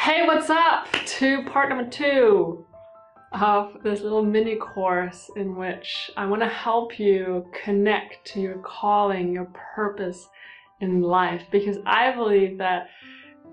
Hey, what's up? To part number 2 of this little mini course in which I want to help you connect to your calling, your purpose in life, because I believe that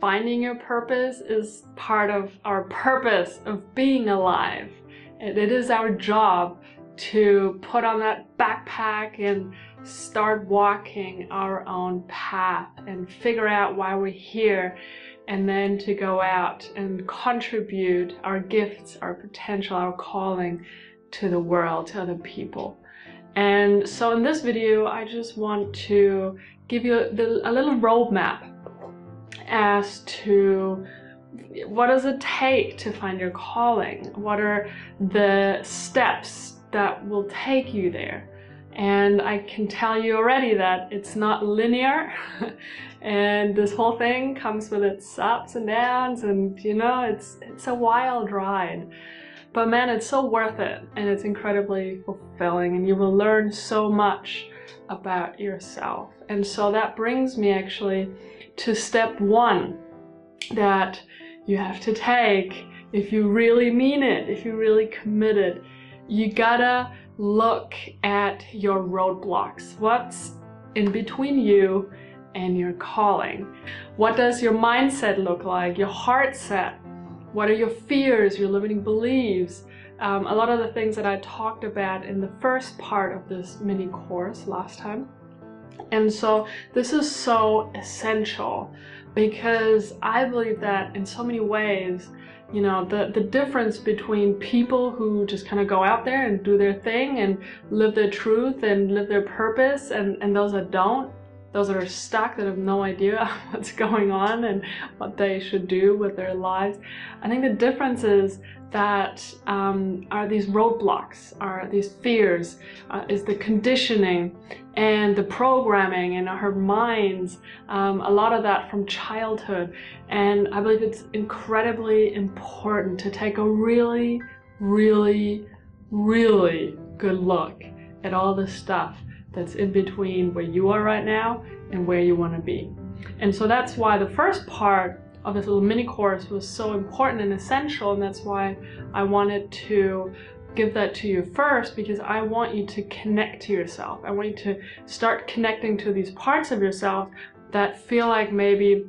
finding your purpose is part of our purpose of being alive. And it is our job to put on that backpack and start walking our own path and figure out why we're here, and then to go out and contribute our gifts, our potential, our calling to the world, to other people. And so in this video, I just want to give you a little roadmap as to what does it take to find your calling? What are the steps that will take you there? And I can tell you already that it's not linear and this whole thing comes with its ups and downs, and you know, it's a wild ride. But man, it's so worth it, and it's incredibly fulfilling, and you will learn so much about yourself. And so that brings me actually to step 1 that you have to take if you really mean it, if you really committed. You gotta look at your roadblocks. What's in between you and your calling? What does your mindset look like? Your heart set? What are your fears, your limiting beliefs? A lot of the things that I talked about in the first part of this mini course last time. And so this is so essential, because I believe that in so many ways, you know, the difference between people who just kind of go out there and do their thing and live their truth and live their purpose, and those that don't, those that are stuck, that have no idea what's going on and what they should do with their lives. I think the difference is that are these roadblocks, are these fears, is the conditioning and the programming in our minds, a lot of that from childhood. And I believe it's incredibly important to take a really, really, really good look at all the stuff that's in between where you are right now and where you want to be. And so that's why the first part of this little mini course was so important and essential, and that's why I wanted to give that to you first, because I want you to connect to yourself. I want you to start connecting to these parts of yourself that feel like maybe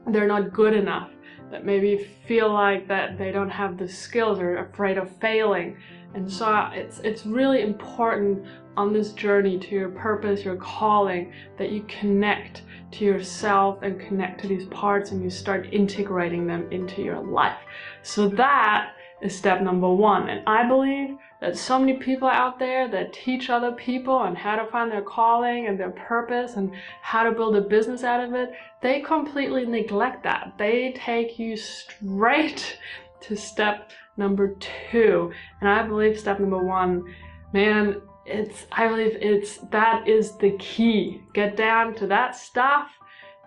they're not good enough, that maybe feel like that they don't have the skills or are afraid of failing. And so it's really important on this journey to your purpose, your calling, that you connect to yourself and connect to these parts, and you start integrating them into your life. So that is step number 1. And I believe that so many people out there that teach other people on how to find their calling and their purpose and how to build a business out of it, they completely neglect that. They take you straight to step number 2. And I believe step number 1, man, I believe that is the key. Get down to that stuff,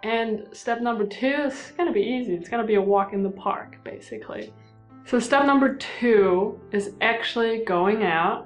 and step number 2 is gonna be easy. It's gonna be a walk in the park, basically. So step number 2 is actually going out,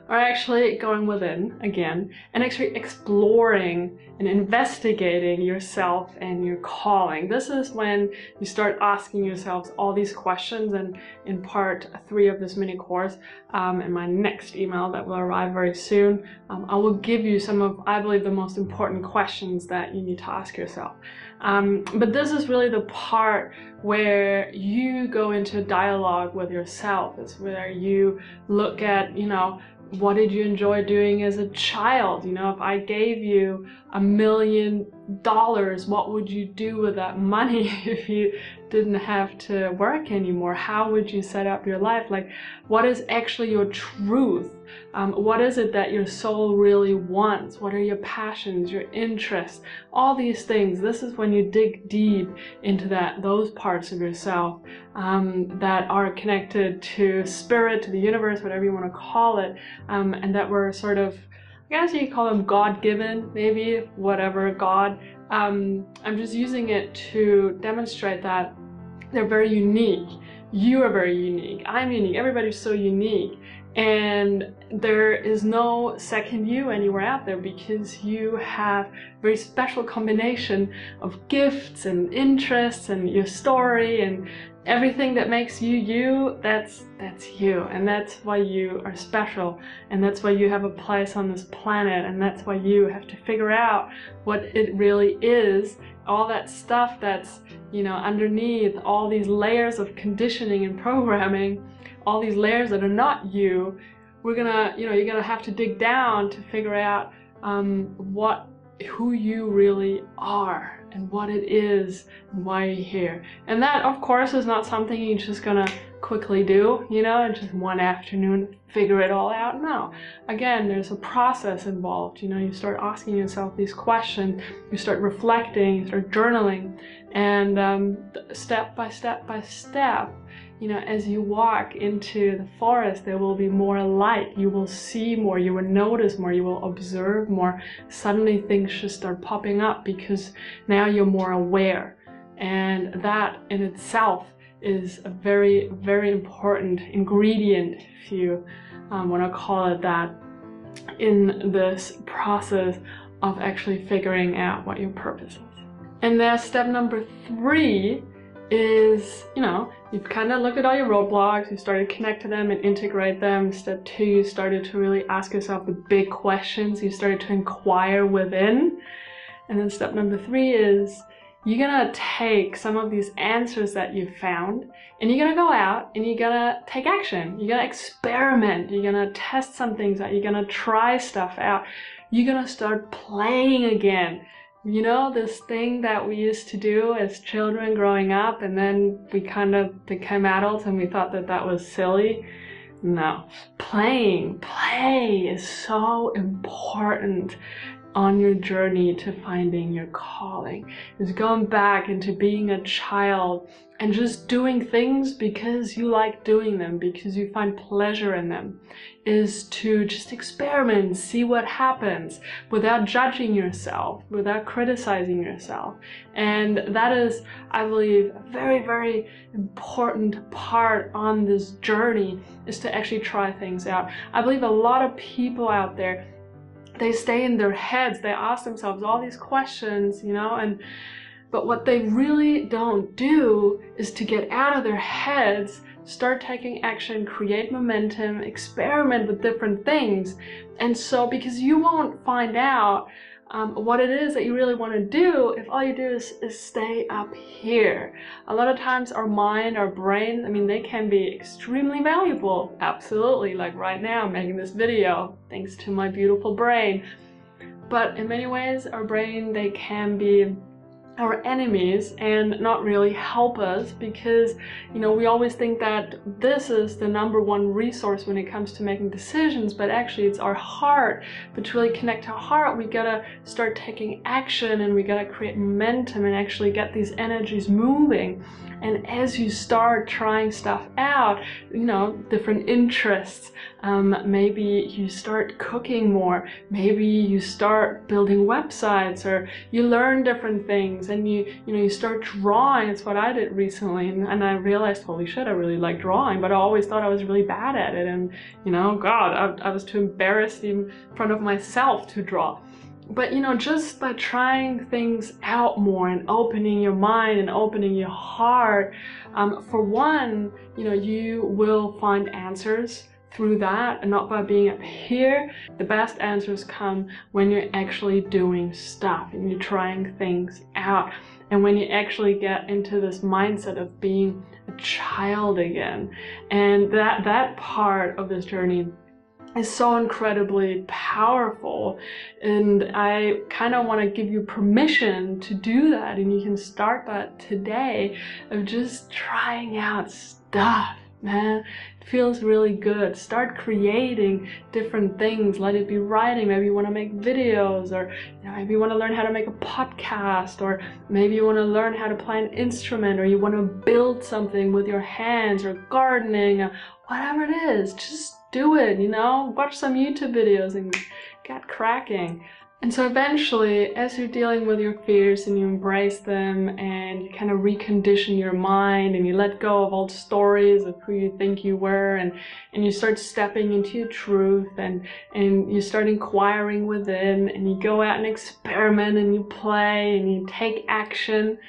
or actually going within again, and actually exploring and investigating yourself and your calling. This is when you start asking yourselves all these questions, and in part 3 of this mini course, in my next email that will arrive very soon, I will give you some of, I believe, the most important questions that you need to ask yourself. But this is really the part where you go into dialogue with yourself. It's where you look at, you know, what did you enjoy doing as a child? You know, if I gave you $1 million, what would you do with that money if you didn't have to work anymore? How would you set up your life? Like, what is actually your truth? What is it that your soul really wants? What are your passions, your interests? All these things. This is when you dig deep into those parts of yourself that are connected to spirit, to the universe, whatever you want to call it, and that were sort of, I guess you could call them God-given, maybe, whatever, God. I'm just using it to demonstrate that they're very unique. You are very unique. I'm unique. Everybody's so unique. And there is no second you anywhere out there, because you have a very special combination of gifts and interests and your story and everything that makes you you. That's you, and that's why you are special, and that's why you have a place on this planet, and that's why you have to figure out what it really is. All that stuff that's, you know, underneath all these layers of conditioning and programming, all these layers that are not you, you're gonna have to dig down to figure out who you really are and what it is and why you're here. And that, of course, is not something you're just gonna quickly do, you know, in just one afternoon, figure it all out. No. Again, there's a process involved. You know, you start asking yourself these questions, you start reflecting, you start journaling, and step by step by step, you know, as you walk into the forest, there will be more light. You will see more, you will notice more, you will observe more. Suddenly things just start popping up because now you're more aware. And that in itself is a very, very important ingredient, if you want to call it that, in this process of actually figuring out what your purpose is. And then step number 3 is, you know, you've kind of looked at all your roadblocks, you started to connect to them and integrate them. Step 2, you started to really ask yourself the big questions, you started to inquire within. And then step number 3 is, you're gonna take some of these answers that you've found, and you're gonna go out and you're gonna take action. You're gonna experiment, you're gonna test some things out, you're gonna try stuff out. You're gonna start playing again. You know, this thing that we used to do as children growing up, and then we kind of became adults and we thought that that was silly. No, play is so important on your journey to finding your calling. Is going back into being a child and just doing things because you like doing them, because you find pleasure in them. Is to just experiment, see what happens without judging yourself, without criticizing yourself. And that is, I believe, a very, very important part on this journey, is to actually try things out. I believe a lot of people out there, they stay in their heads, they ask themselves all these questions, you know, but what they really don't do is to get out of their heads, start taking action, create momentum, experiment with different things. And so, because you won't find out what it is that you really want to do if all you do is stay up here. A lot of times our mind, our brain, I mean, they can be extremely valuable, absolutely, like right now I'm making this video thanks to my beautiful brain. But in many ways our brain, they can be our enemies and not really help us, because, you know, we always think that this is the #1 resource when it comes to making decisions, but actually it's our heart. But to really connect to our heart, we gotta start taking action, and we gotta create momentum and actually get these energies moving. And as you start trying stuff out, you know, different interests, maybe you start cooking more, maybe you start building websites, or you learn different things, and you start drawing. It's what I did recently, and I realized, holy shit, I really like drawing, but I always thought I was really bad at it, and, you know, God, I was too embarrassed in front of myself to draw. But, you know, just by trying things out more and opening your mind and opening your heart, for one, you know, you will find answers through that, and not by being up here. The best answers come when you're actually doing stuff and you're trying things out, and when you actually get into this mindset of being a child again. And that part of this journey is so incredibly powerful, and I kind of want to give you permission to do that. And you can start that today, of just trying out stuff, man. It feels really good. Start creating different things. Let it be writing. Maybe you want to make videos, or, you know, maybe you want to learn how to make a podcast, or maybe you want to learn how to play an instrument, or you want to build something with your hands, or gardening, or whatever it is. Just do it, you know, watch some YouTube videos and get cracking. And so eventually, as you're dealing with your fears and you embrace them and you kind of recondition your mind and you let go of old stories of who you think you were, and you start stepping into your truth, and you start inquiring within, and you go out and experiment and you play and you take action,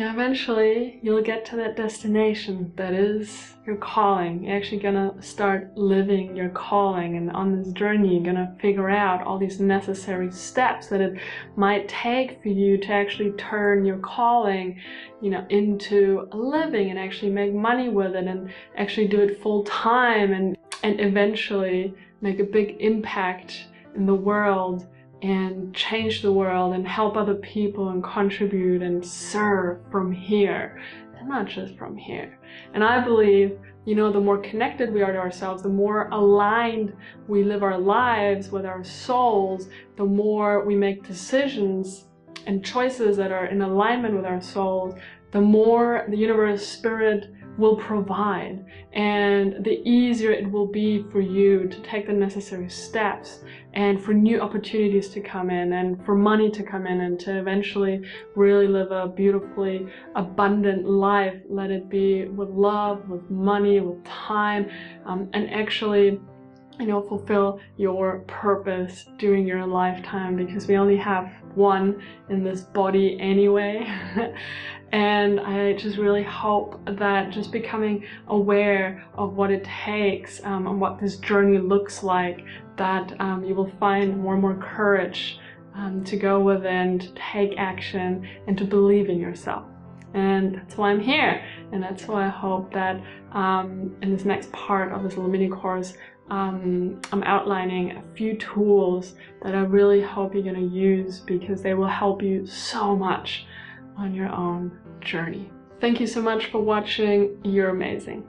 eventually you'll get to that destination that is your calling. You're actually gonna start living your calling, and on this journey you're gonna figure out all these necessary steps that it might take for you to actually turn your calling, into a living and actually make money with it and actually do it full time and eventually make a big impact in the world and change the world and help other people and contribute and serve from here, and not just from here. And I believe, the more connected we are to ourselves, the more aligned we live our lives with our souls, the more we make decisions and choices that are in alignment with our souls, the more the universe, spirit, will provide, and the easier it will be for you to take the necessary steps and for new opportunities to come in and for money to come in and to eventually really live a beautifully abundant life. Let it be with love, with money, with time, and actually fulfill your purpose during your lifetime, because we only have one in this body anyway. And I just really hope that just becoming aware of what it takes and what this journey looks like, that you will find more and more courage to go within, to take action, and to believe in yourself. And that's why I'm here, and that's why I hope that in this next part of this little mini course, I'm outlining a few tools that I really hope you're going to use, because they will help you so much on your own journey. Thank you so much for watching. You're amazing.